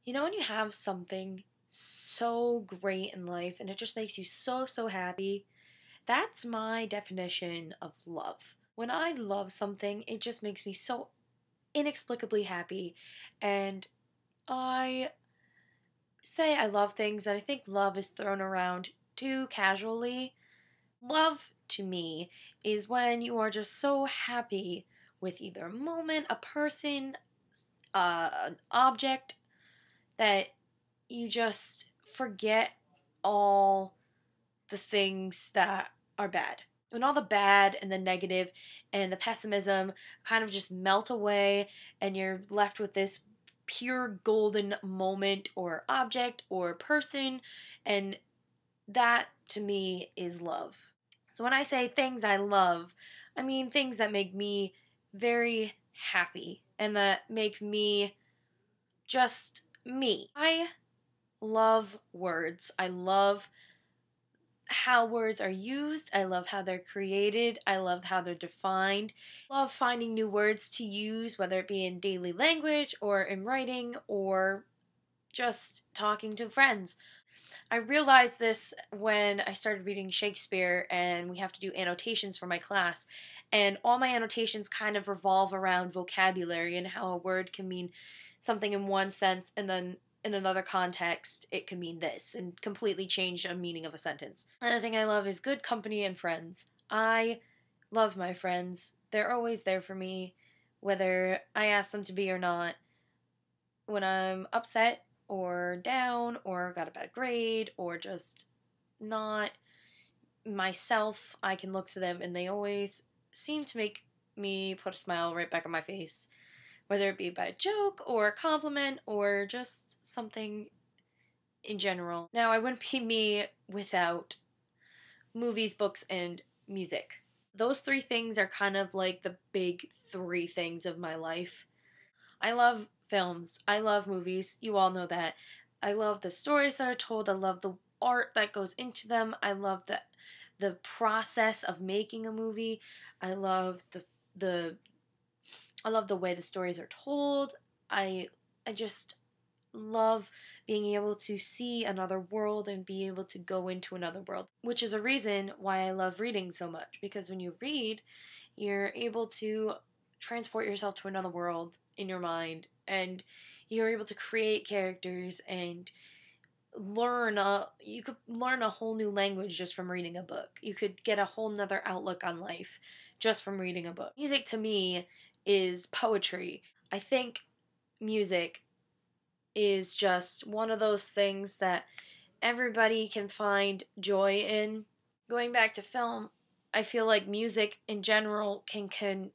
You know when you have something so great in life and it just makes you so happy? That's my definition of love. When I love something, it just makes me so inexplicably happy. And I say I love things, and I think love is thrown around too casually. Love to me is when you are just so happy with either a moment, a person, an object, that you just forget all the things that are bad. When all the bad and the negative and the pessimism kind of just melt away, and you're left with this pure golden moment or object or person, and that to me is love. So when I say things I love, I mean things that make me very happy and that make me just me. I love words. I love how words are used. I love how they're created. I love how they're defined. I love finding new words to use, whether it be in daily language or in writing or just talking to friends. I realized this when I started reading Shakespeare and we have to do annotations for my class. And all my annotations kind of revolve around vocabulary and how a word can mean something in one sense and then in another context it can mean this and completely change a meaning of a sentence. Another thing I love is good company and friends. I love my friends. They're always there for me, whether I ask them to be or not. When I'm upset or down or got a bad grade or just not myself, I can look to them and they always seem to make me put a smile right back on my face, whether it be by a joke or a compliment or just something in general. Now, I wouldn't be me without movies, books, and music. Those three things are kind of like the big three things of my life. I love films. I love movies. You all know that. I love the stories that are told. I love the art that goes into them. I love the process of making a movie. I love the I love the way the stories are told. I just love being able to see another world and be able to go into another world, which is a reason why I love reading so much, because when you read, you're able to transport yourself to another world in your mind, and you're able to create characters and you could learn a whole new language just from reading a book. You could get a whole nother outlook on life just from reading a book. Music to me is poetry. I think music is just one of those things that everybody can find joy in. Going back to film, I feel like music in general can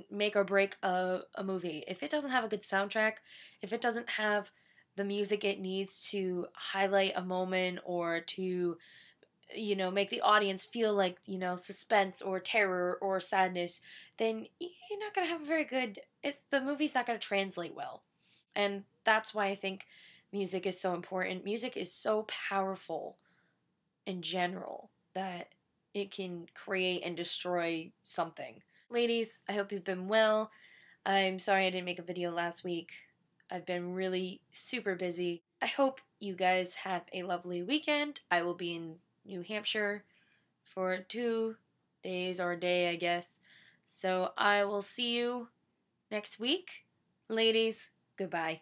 make or break a movie. If it doesn't have a good soundtrack, if it doesn't have the music it needs to highlight a moment or to, make the audience feel like, suspense or terror or sadness, then you're not going to have a very good, the movie's not going to translate well. And that's why I think music is so important. Music is so powerful in general that it can create and destroy something. Ladies, I hope you've been well. I'm sorry I didn't make a video last week. I've been really super busy. I hope you guys have a lovely weekend. I will be in New Hampshire for 2 days or a day, I guess. So I will see you next week. Ladies, goodbye.